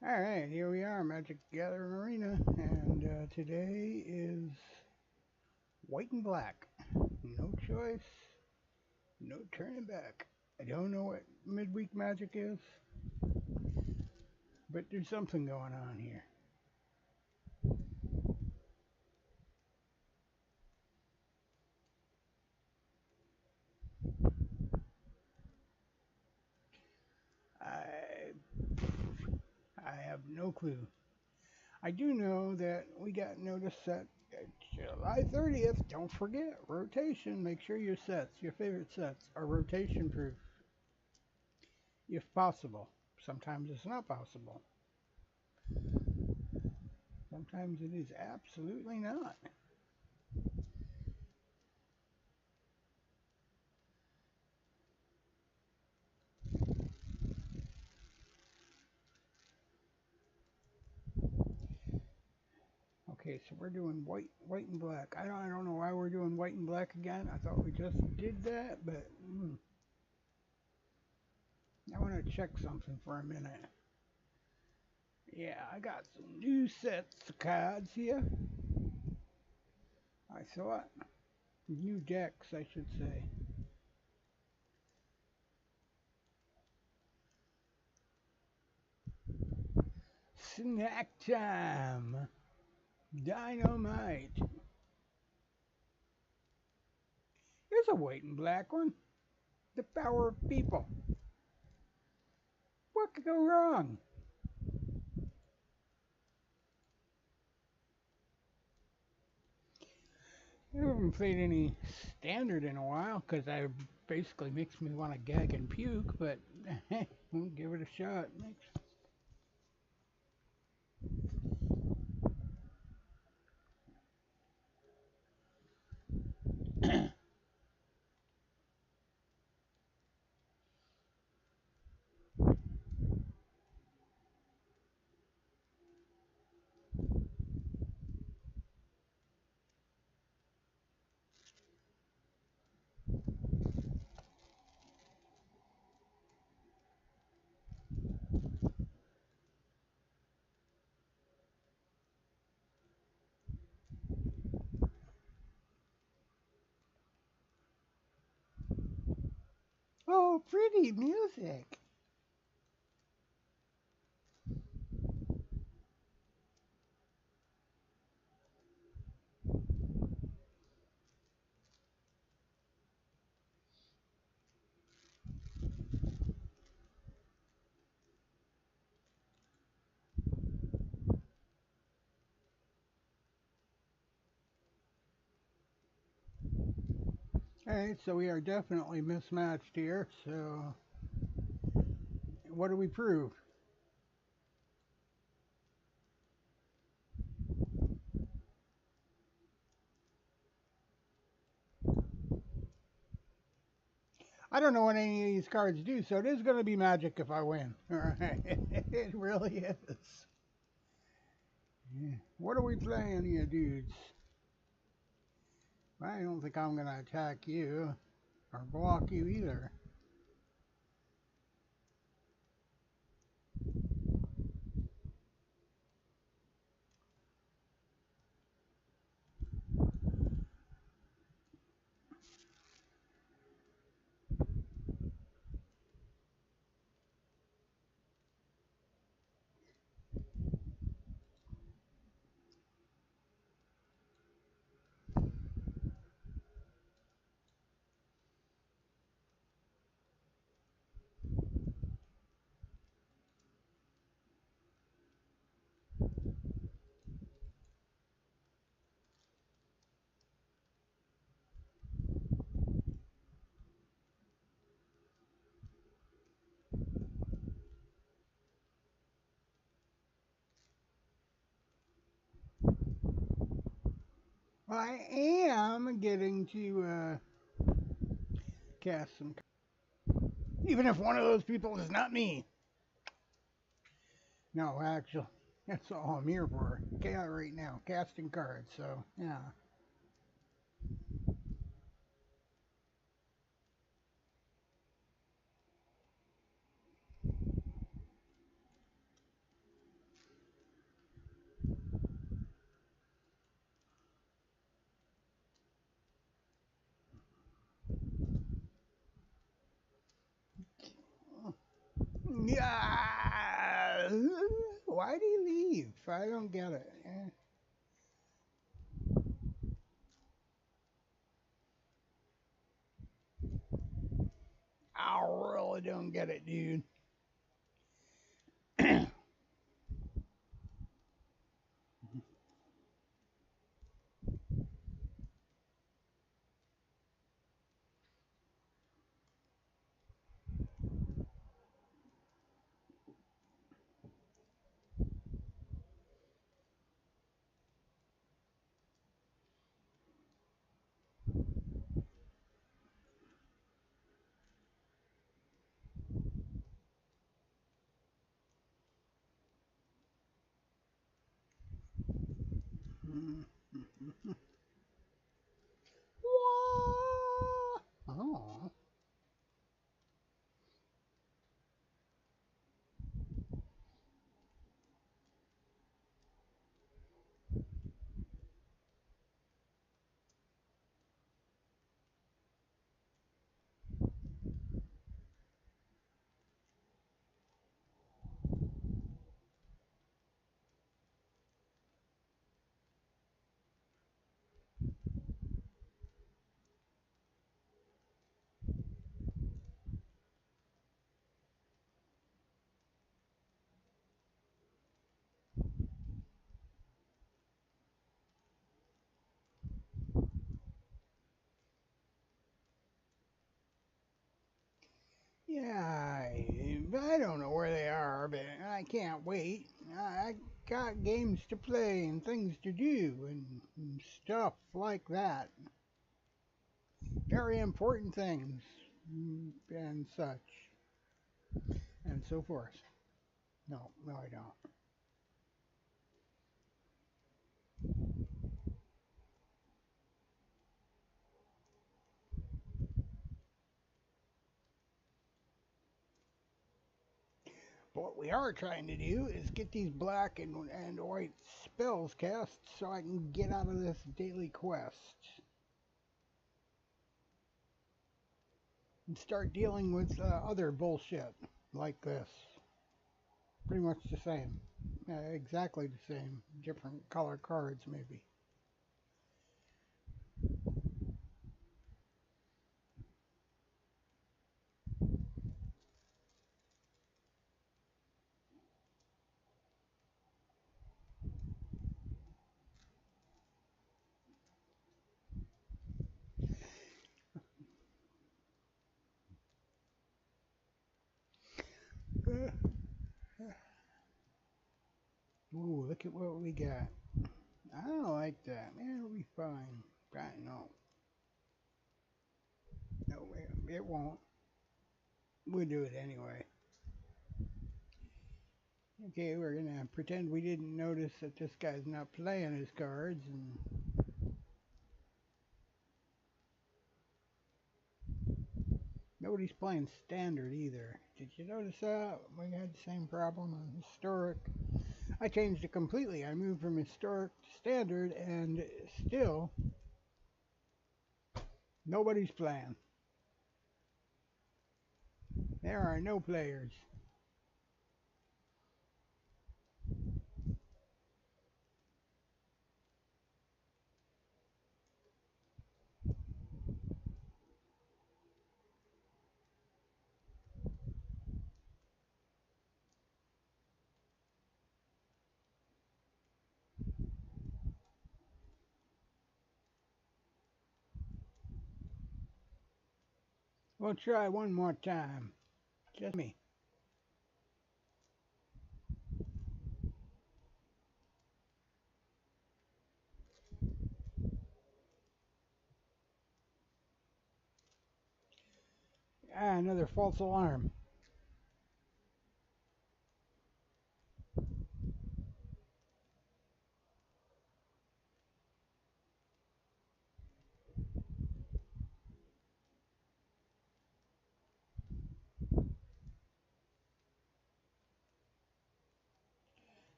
Alright, here we are, Magic Gathering Arena, and today is white and black. No choice, no turning back. I don't know what midweek magic is, but there's something going on here. I I have no clue. I do know that we got notice that July 30th, don't forget, rotation. Make sure your sets, your favorite sets, are rotation proof, if possible. Sometimes it's not possible. Sometimes it is absolutely not. Okay, so we're doing white and black. I don't know why we're doing white and black again. I thought we just did that, but I want to check something for a minute. Yeah, I got some new sets of cards here. I thought new decks, I should say. Snack time, dynamite. Here's a white and black one. The power of people. What could go wrong? I haven't played any standard in a while because it basically makes me want to gag and puke, but we'll give it a shot. Oh, pretty music. Alright, so we are definitely mismatched here, so what do we prove? I don't know what any of these cards do, so it is going to be magic if I win. Alright, it really is. Yeah. What are we playing here, dudes? I don't think I'm going to attack you or block you either. I am getting to cast some. Even if one of those people is not me. No, actually, that's all I'm here for. Right now, casting cards. So yeah. Ah, why did he leave? I don't get it. I really don't get it, dude. Oh. Yeah, I don't know where they are, but I can't wait. I got games to play and things to do and stuff like that. Very important things and such and so forth. No, no, I don't. But what we are trying to do is get these black and white spells cast so I can get out of this daily quest and start dealing with other bullshit like this. Pretty much the same. Exactly the same. Different color cards, maybe. Ooh, look at what we got. I don't like that. Man, it'll be fine. No. No, it won't. We'll do it anyway. Okay, we're gonna pretend we didn't notice that this guy's not playing his cards, and nobody's playing standard either. Did you notice that? We had the same problem on historic. I changed it completely. I moved from historic to standard, and still nobody's playing. There are no players. We'll try one more time. Just me. Ah, another false alarm.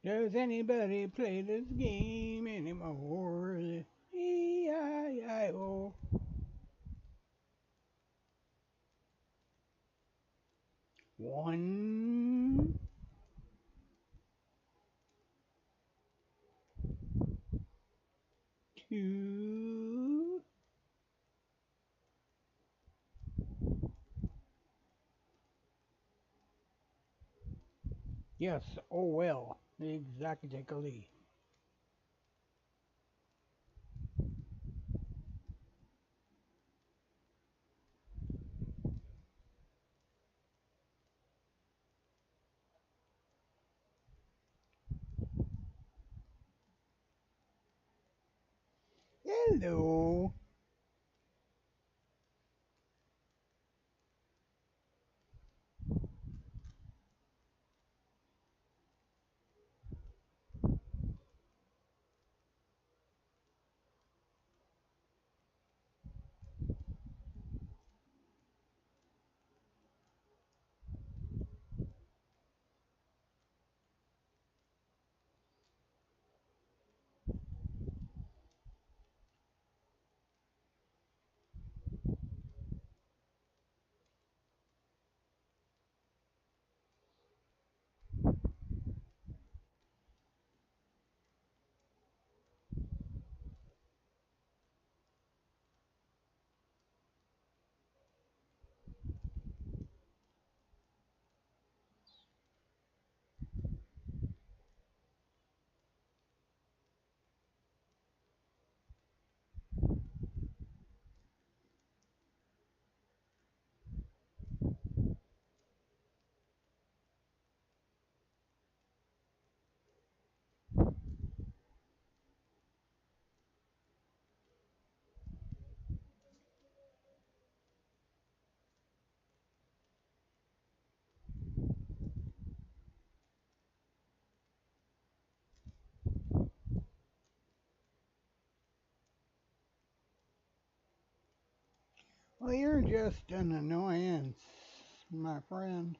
Does anybody play this game anymore? E-I-I-O. One Yes, oh well. Exactly. Hello. Well, you're just an annoyance, my friend.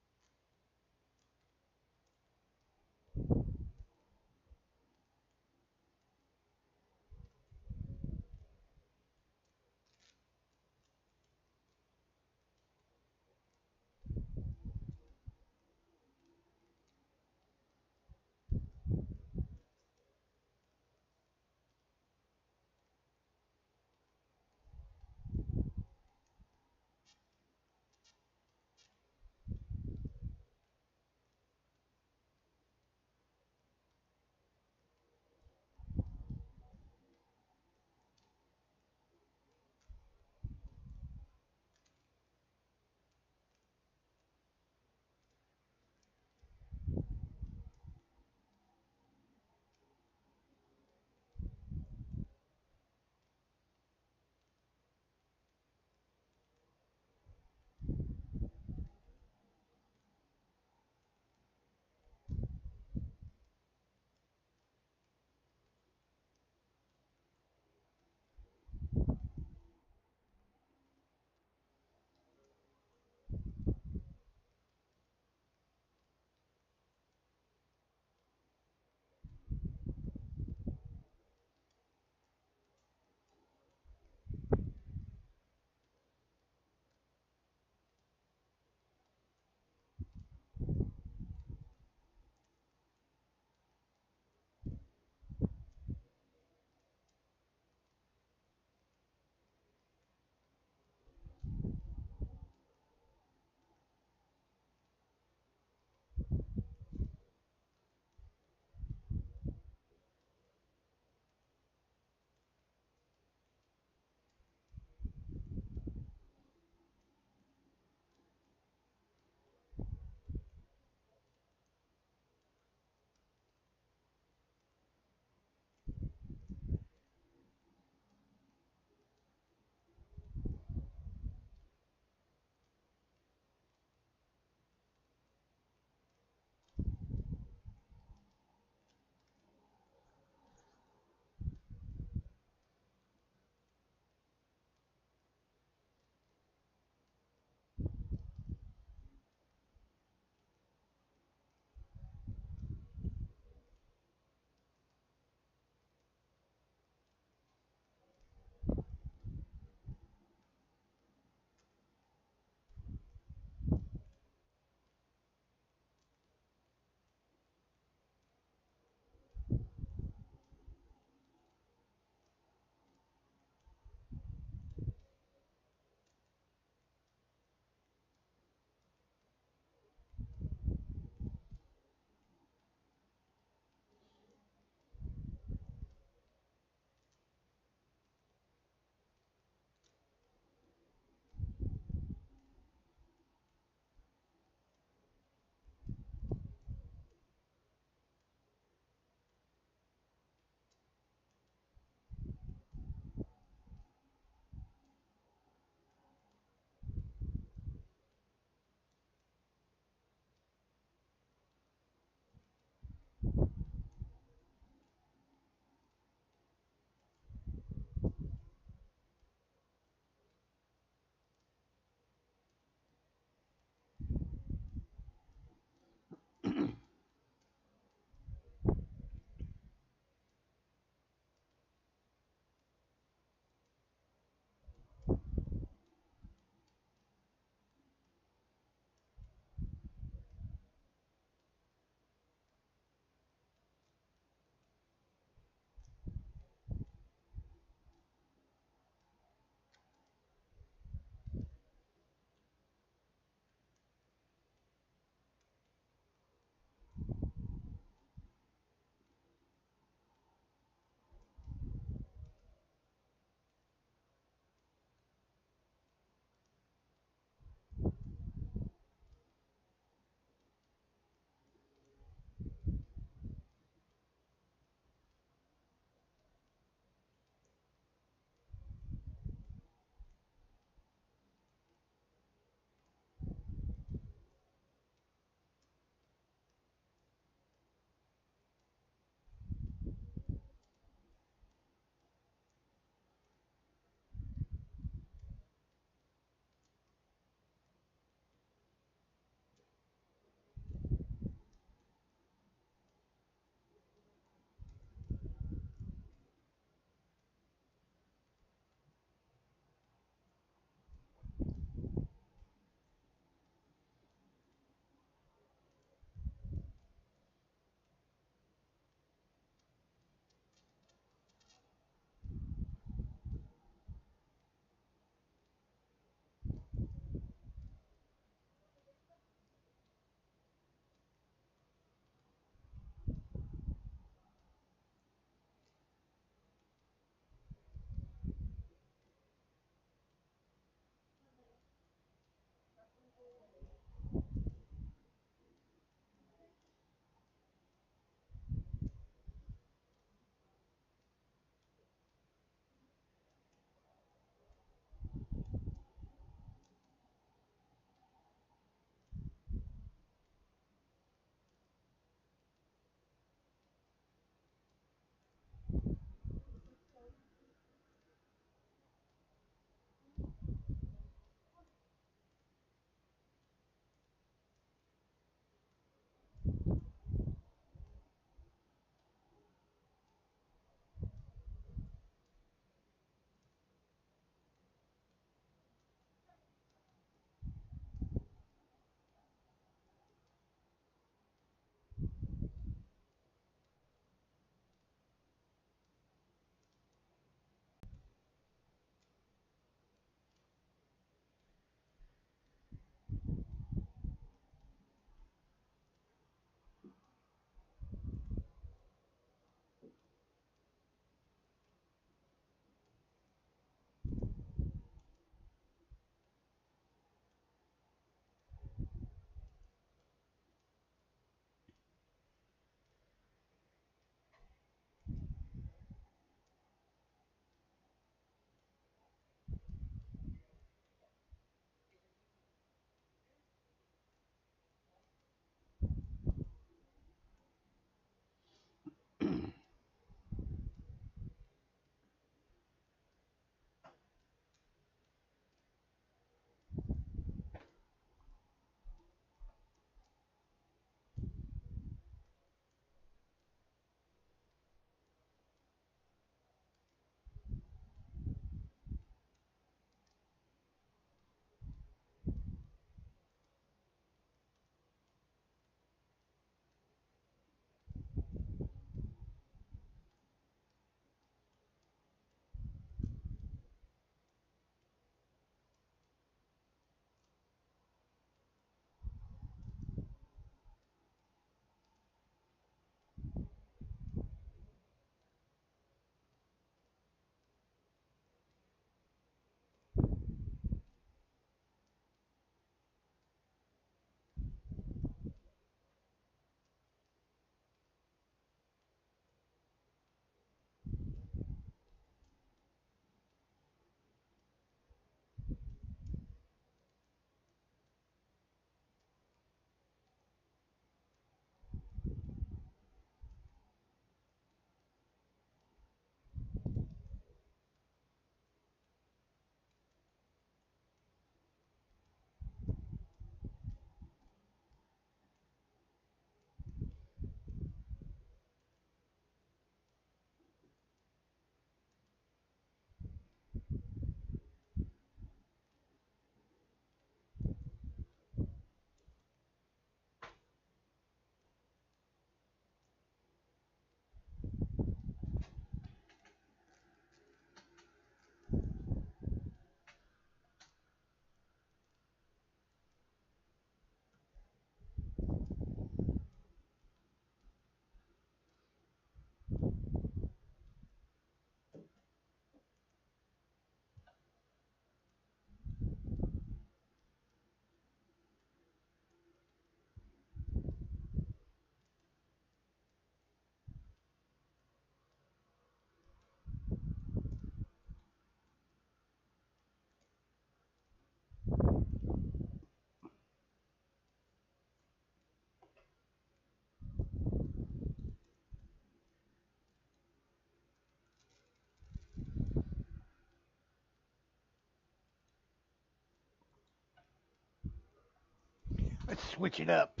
Let's switch it up.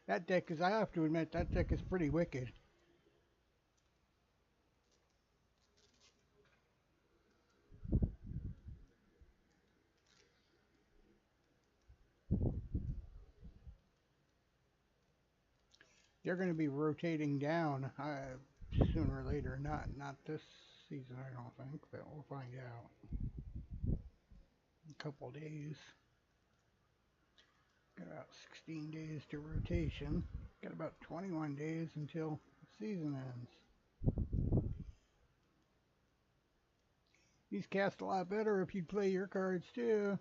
That deck is, I have to admit, that deck is pretty wicked. They're going to be rotating down sooner or later. Not this season, I don't think, but we'll find out in a couple days. Got about 16 days to rotation. Got about 21 days until the season ends. These cast a lot better if you play your cards too.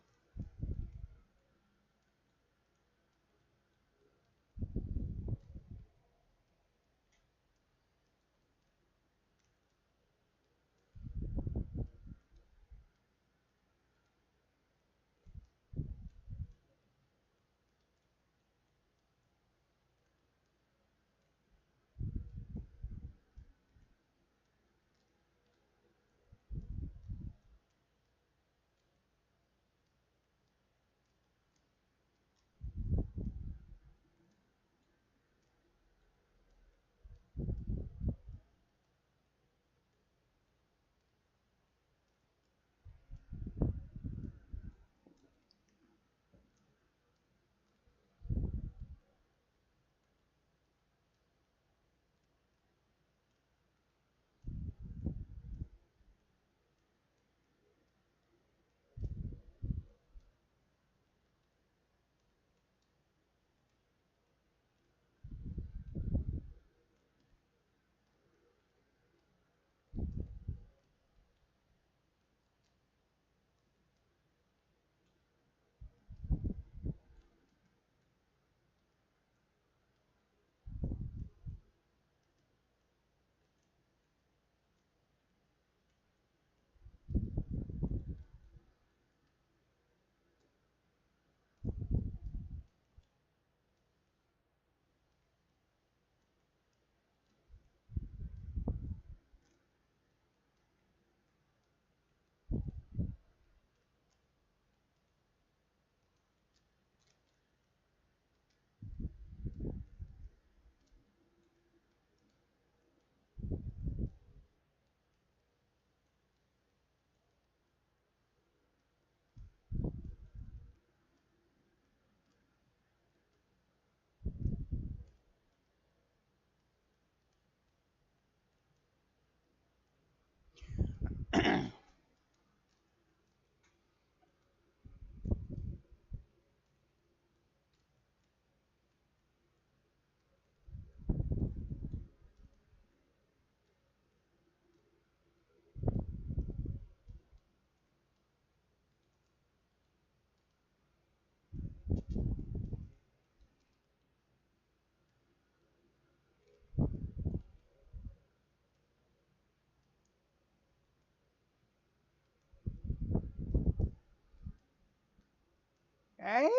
Hey?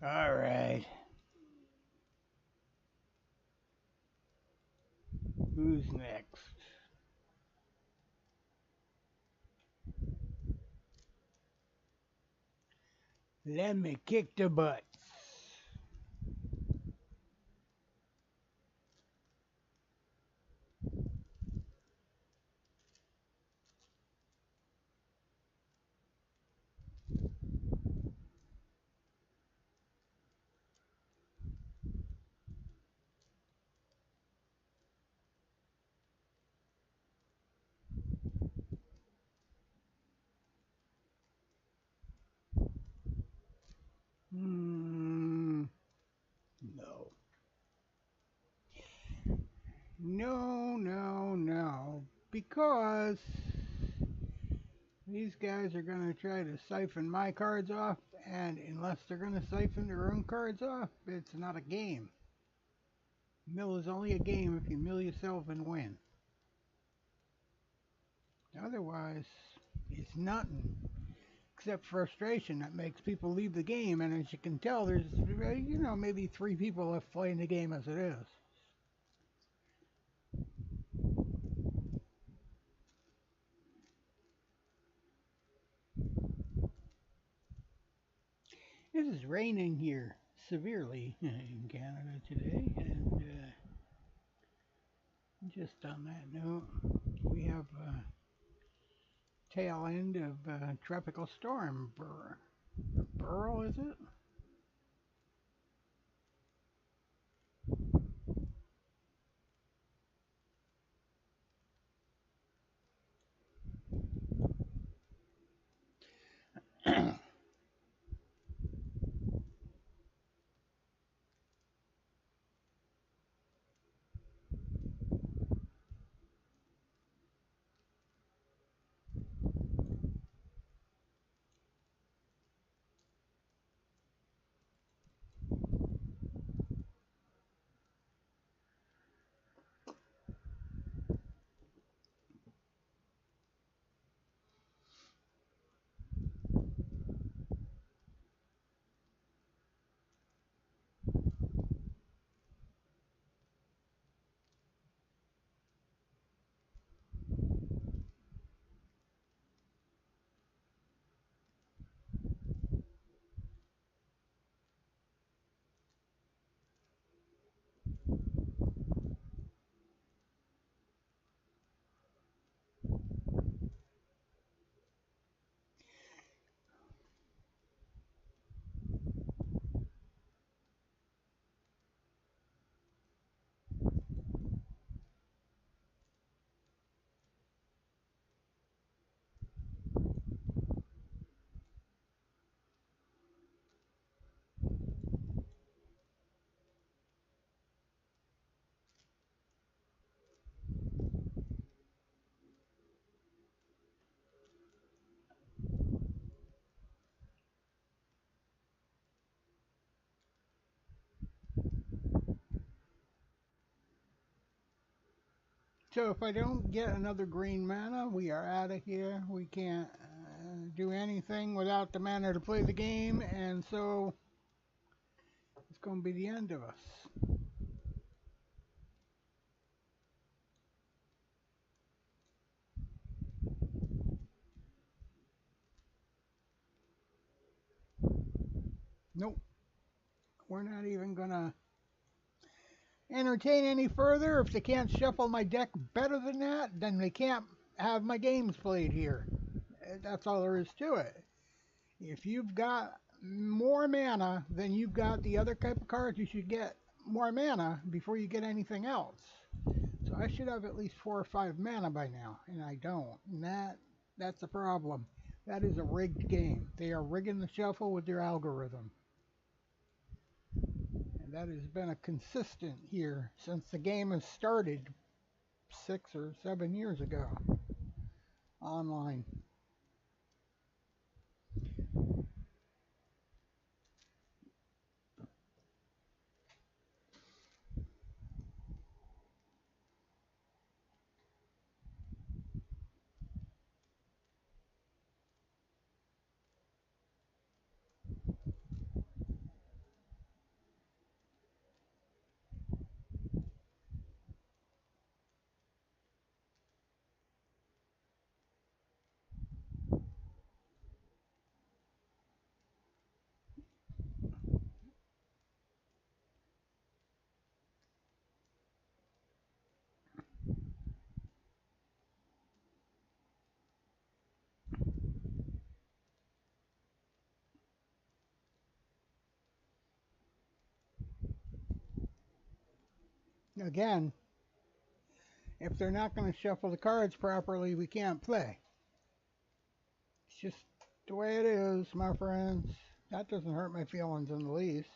All right. Who's next? Let me kick the butts. No, no, no. Because these guys are going to try to siphon my cards off, and unless they're going to siphon their own cards off, it's not a game. Mill is only a game if you mill yourself and win. Otherwise, it's nothing except frustration that makes people leave the game. And as you can tell, there's, maybe 3 people left playing the game as it is. It is raining here severely in Canada today, and just on that note, we have tail end of tropical storm Burl, is it? So if I don't get another green mana, we are out of here. We can't do anything without the mana to play the game, and so it's going to be the end of us. Nope. We're not even going to entertain any further. If they can't shuffle my deck better than that, then they can't have my games played here. That's all there is to it. If you've got more mana than you've got the other type of cards, you should get more mana before you get anything else. So I should have at least 4 or 5 mana by now, and I don't. And that's a problem. That is a rigged game. They are rigging the shuffle with their algorithm. And that has been a consistent here since the game has started 6 or 7 years ago online. Again, if they're not going to shuffle the cards properly, we can't play. It's just the way it is, my friends. That doesn't hurt my feelings in the least.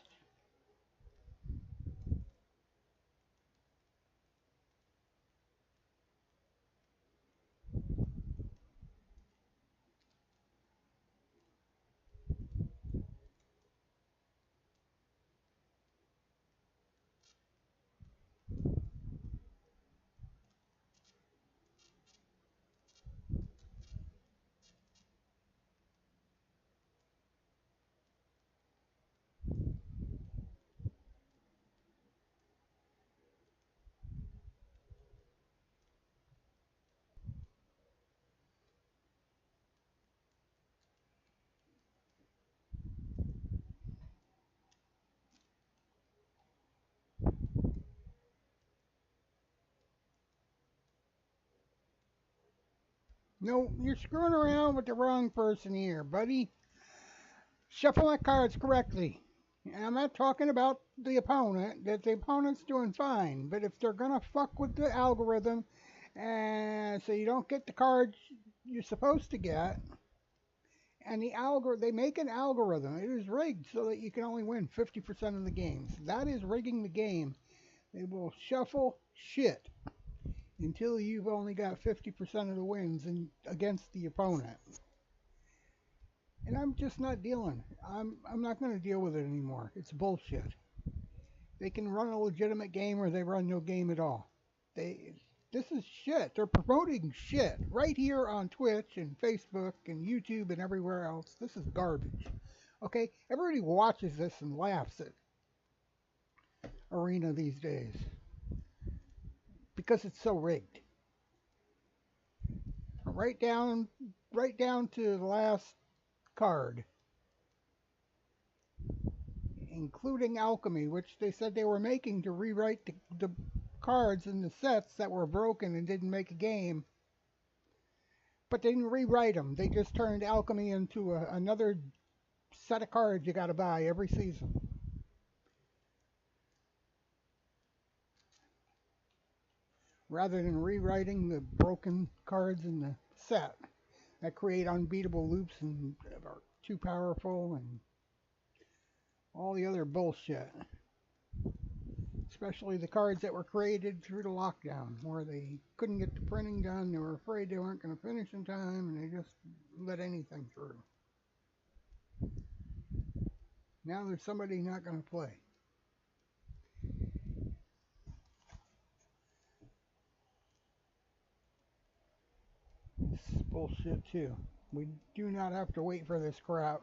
No, you're screwing around with the wrong person here, buddy. Shuffle my cards correctly. And I'm not talking about the opponent, that the opponent's doing fine. But if they're going to fuck with the algorithm, and so you don't get the cards you're supposed to get, and they make an algorithm. It is rigged so that you can only win 50% of the games. That is rigging the game. They will shuffle shit until you've only got 50% of the wins against the opponent. And I'm just not dealing. I'm not going to deal with it anymore. It's bullshit. They can run a legitimate game or they run no game at all. They This is shit. They're promoting shit right here on Twitch and Facebook and YouTube and everywhere else. This is garbage. Okay? Everybody watches this and laughs at Arena these days because it's so rigged. Right down to the last card, including alchemy, which they said they were making to rewrite the cards in the sets that were broken and didn't make a game. But they didn't rewrite them. They just turned alchemy into another set of cards you got to buy every season. Rather than rewriting the broken cards in the set that create unbeatable loops and are too powerful and all the other bullshit. Especially the cards that were created through the lockdown, where they couldn't get the printing done, they were afraid they weren't going to finish in time, and they just let anything through. Now there's somebody not going to play. This is bullshit too. We do not have to wait for this crap.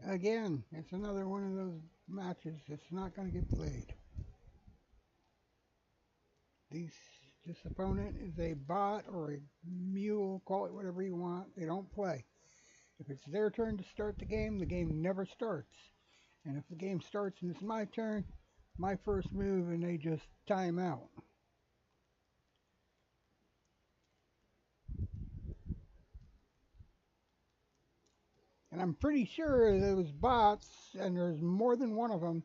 Again, it's another one of those matches that's not going to get played. This opponent is a bot or a mule, call it whatever you want. They don't play. If it's their turn to start the game never starts. And if the game starts and it's my turn, my first move, and they just time out. And I'm pretty sure those bots, and there's more than one of them,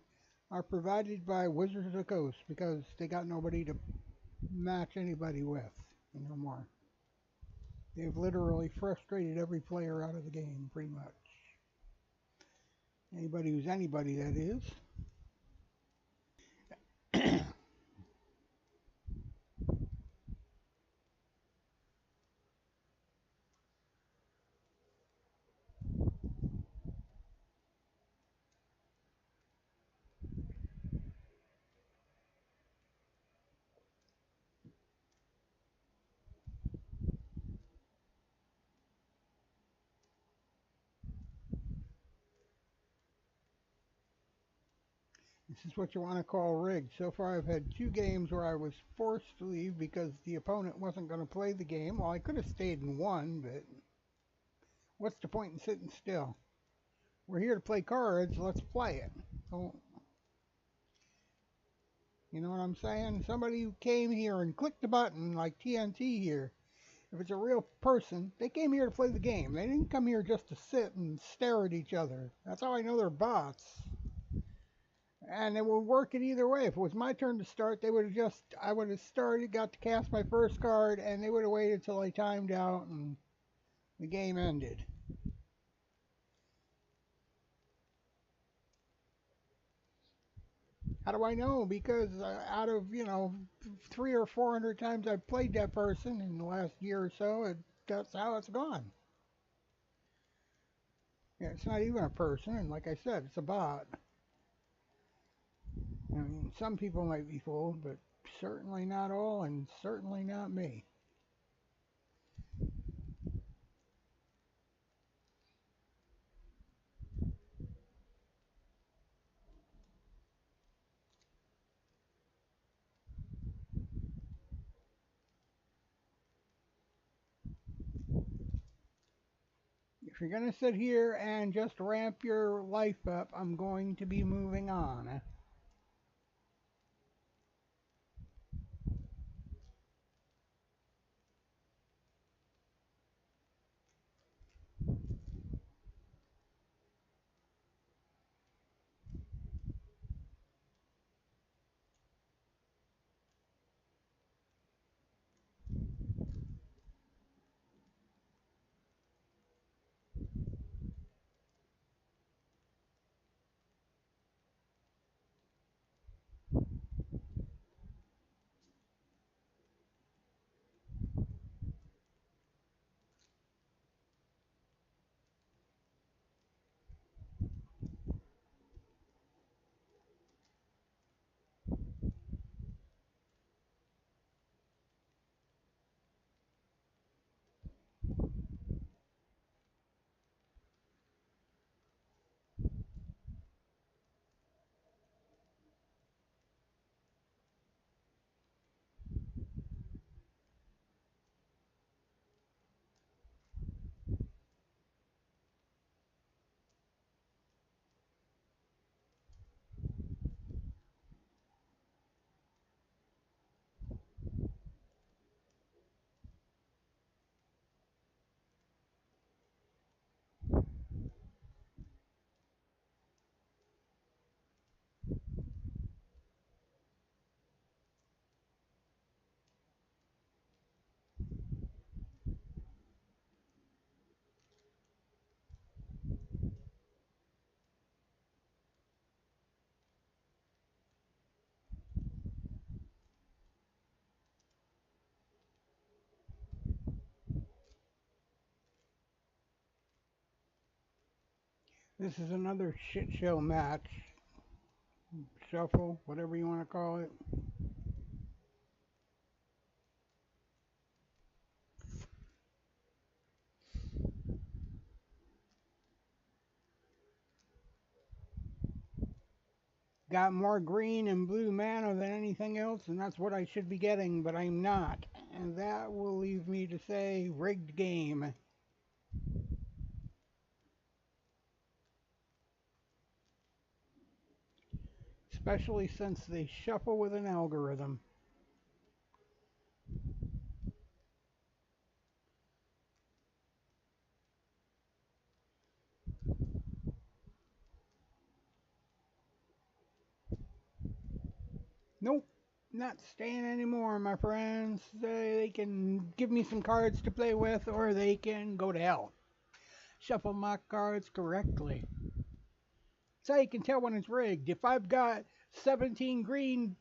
are provided by Wizards of the Coast because they got nobody to match anybody with anymore. They've literally frustrated every player out of the game, pretty much. Anybody who's anybody, that is. This is what you want to call rigged. So far, I've had 2 games where I was forced to leave because the opponent wasn't going to play the game. Well, I could have stayed and won, but what's the point in sitting still? We're here to play cards. Let's play it. So, you know what I'm saying? Somebody who came here and clicked the button like TNT here. If it's a real person, they came here to play the game. They didn't come here just to sit and stare at each other. That's how I know they're bots. And it would work it either way. If it was my turn to start, I would have started, got to cast my first card, and they would have waited till I timed out and the game ended. How do I know? Because out of, 300 or 400 times I've played that person in the last year or so, that's how it's gone. Yeah, it's not even a person, and like I said, it's a bot. I mean, some people might be fooled, but certainly not all, and certainly not me. If you're going to sit here and just ramp your life up, I'm going to be moving on. This is another shit show match. Shuffle, whatever you want to call it. Got more green and blue mana than anything else, and that's what I should be getting, but I'm not. And that will leave me to say rigged game. Especially since they shuffle with an algorithm. Nope, not staying anymore, my friends. They can give me some cards to play with, or they can go to hell. Shuffle my cards correctly. That's how you can tell when it's rigged. If I've got 17 green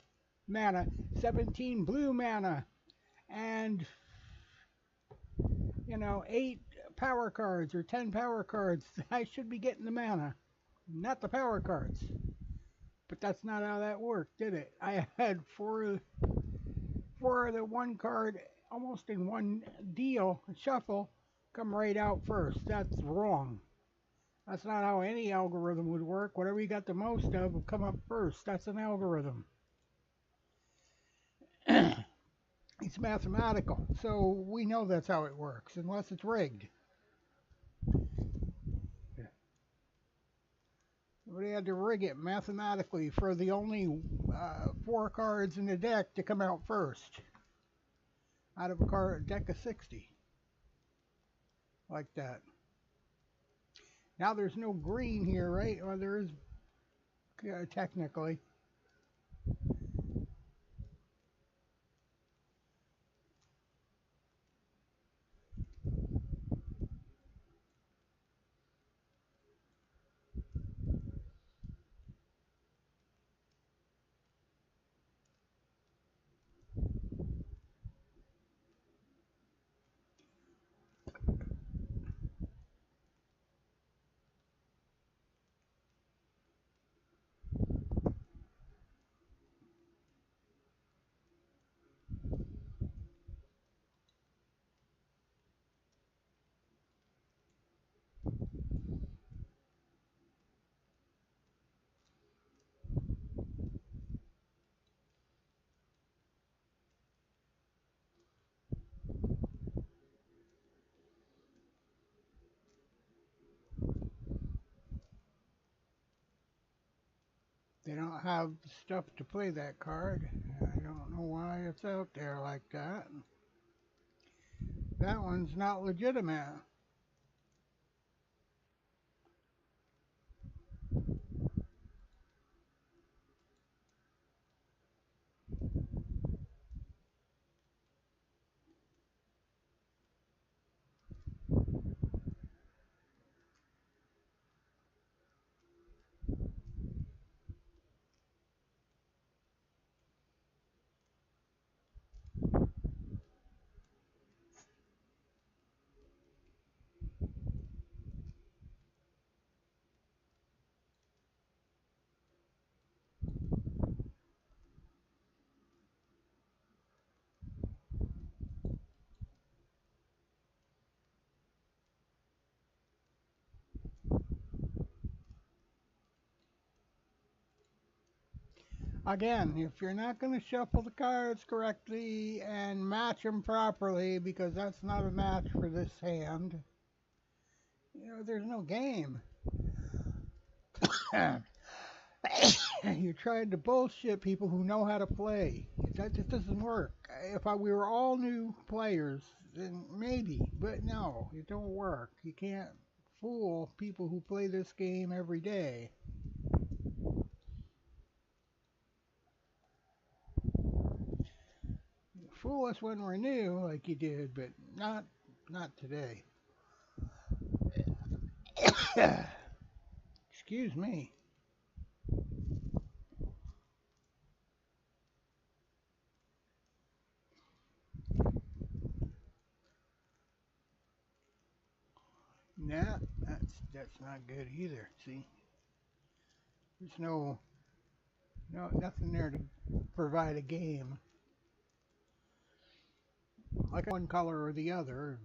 mana, 17 blue mana, and 8 power cards or 10 power cards, I should be getting the mana, not the power cards. But that's not how that worked, did it? I had four of the one card almost in one deal, shuffle, come right out first. That's wrong. That's not how any algorithm would work. Whatever you got the most of will come up first. That's an algorithm. It's mathematical. So we know that's how it works, unless it's rigged. They had to rig it mathematically for the only 4 cards in the deck to come out first out of a deck of 60. Like that. Now there's no green here, right? Well, there is technically. They don't have stuff to play that card. I don't know why it's out there like that. That one's not legitimate. Again, if you're not going to shuffle the cards correctly and match them properly, because that's not a match for this hand, there's no game. You're trying to bullshit people who know how to play. That just doesn't work. If we were all new players, then maybe, but no, it don't work. You can't fool people who play this game every day. Fool us when we're new, like you did, but not today. Excuse me. Nah, that's not good either. See, there's nothing there to provide a game like one color or the other.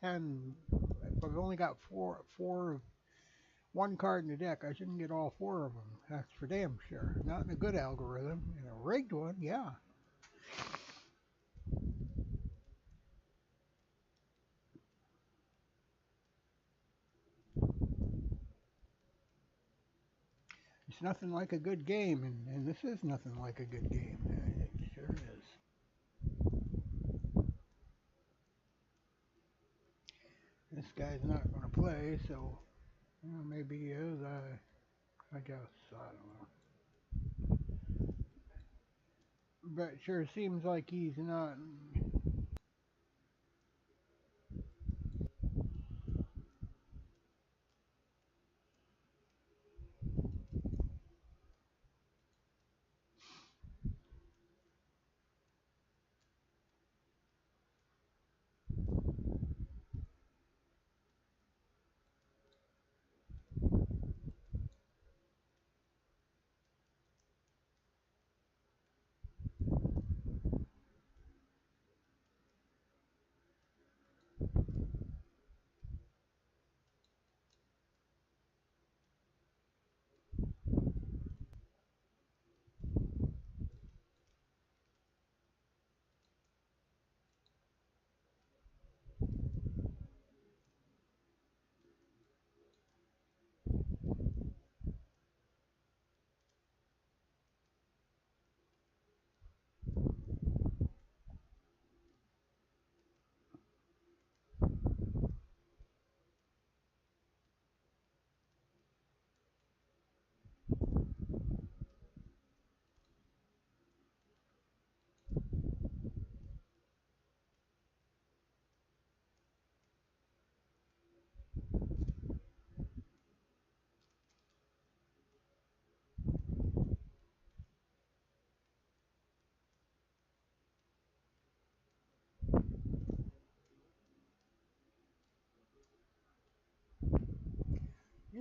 10. If I've only got four, one card in the deck, I shouldn't get all 4 of them. That's for damn sure. Not in a good algorithm. In a rigged one, yeah. It's nothing like a good game, and this is nothing like a good game. It sure is. This guy's not going to play, so maybe he is. I guess I don't know. But it sure seems like he's not.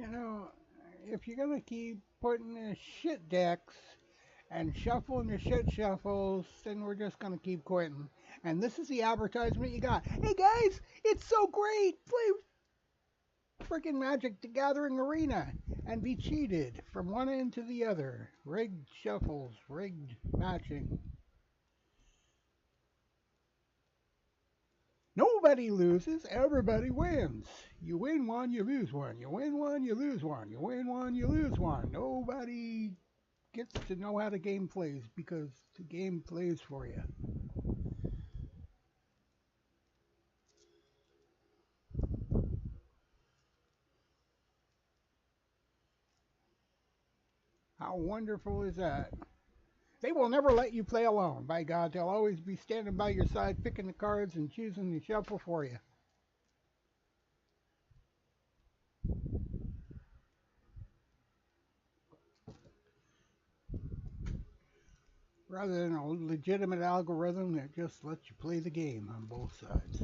You know, if you're gonna keep putting in shit decks and shuffling the shit shuffles, then we're just gonna keep quitting. And this is the advertisement you got. Hey guys, it's so great! Play freaking Magic the Gathering Arena and be cheated from one end to the other. Rigged shuffles, rigged matching. Nobody loses, everybody wins. You win one, you lose one. You win one, you lose one. You win one, you lose one. Nobody gets to know how the game plays because the game plays for you. How wonderful is that? They will never let you play alone. By God, they'll always be standing by your side, picking the cards and choosing the shuffle for you. Rather than a legitimate algorithm that just lets you play the game on both sides.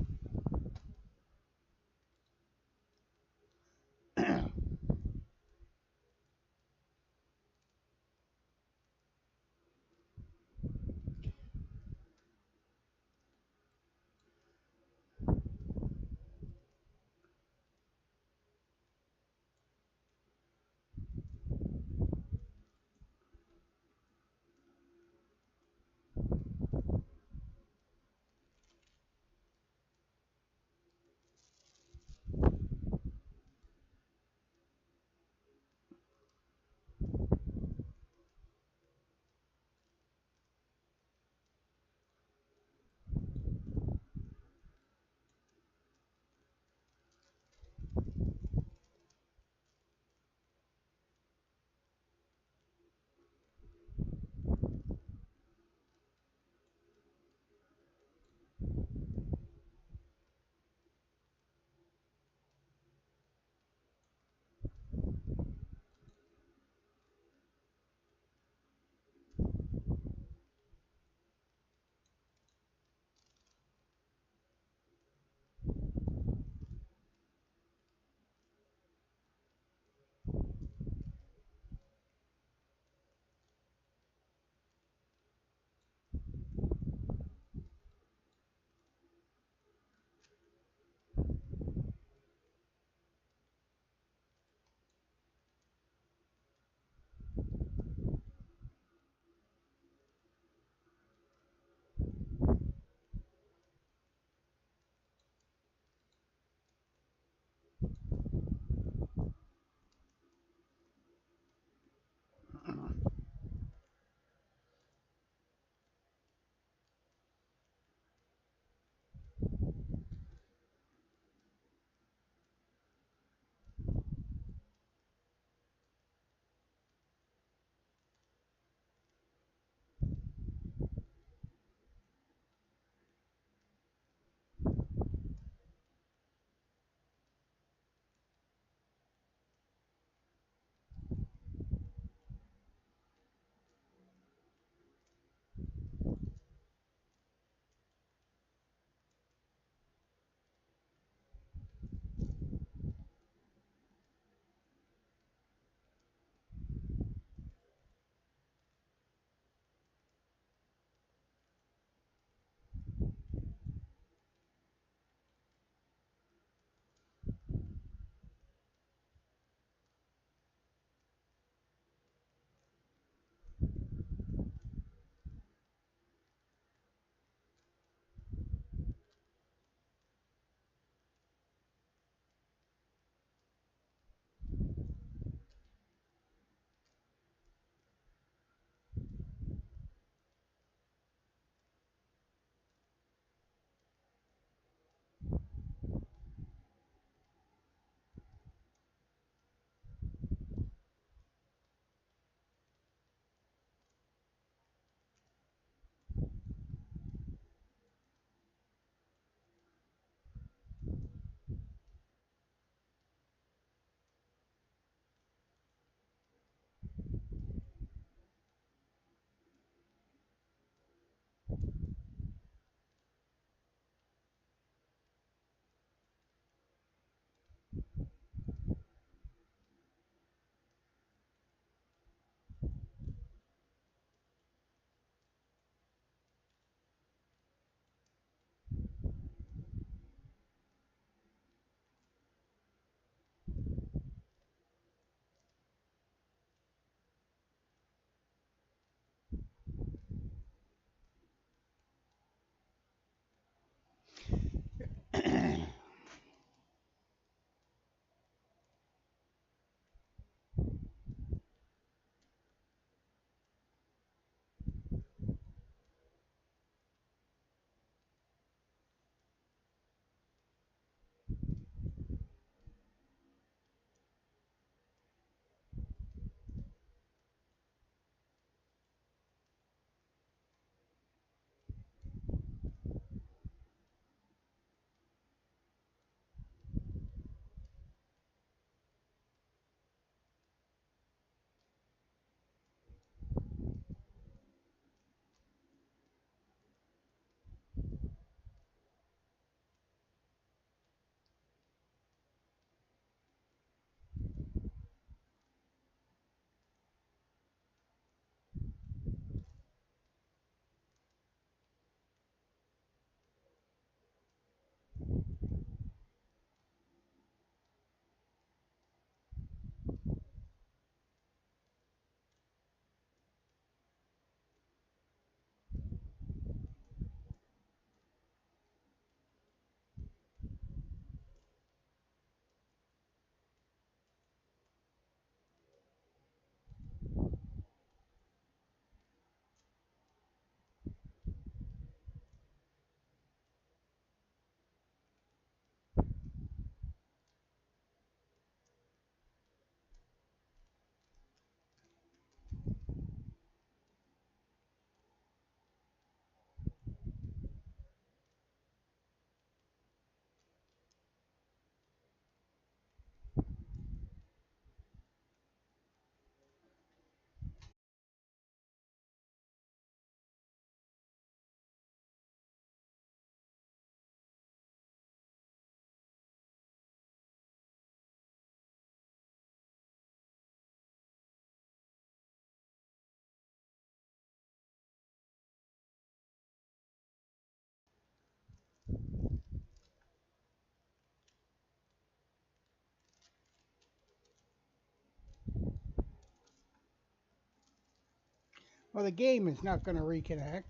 Well, the game is not going to reconnect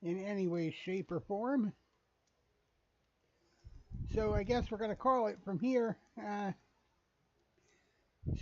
in any way, shape, or form. So I guess we're going to call it from here.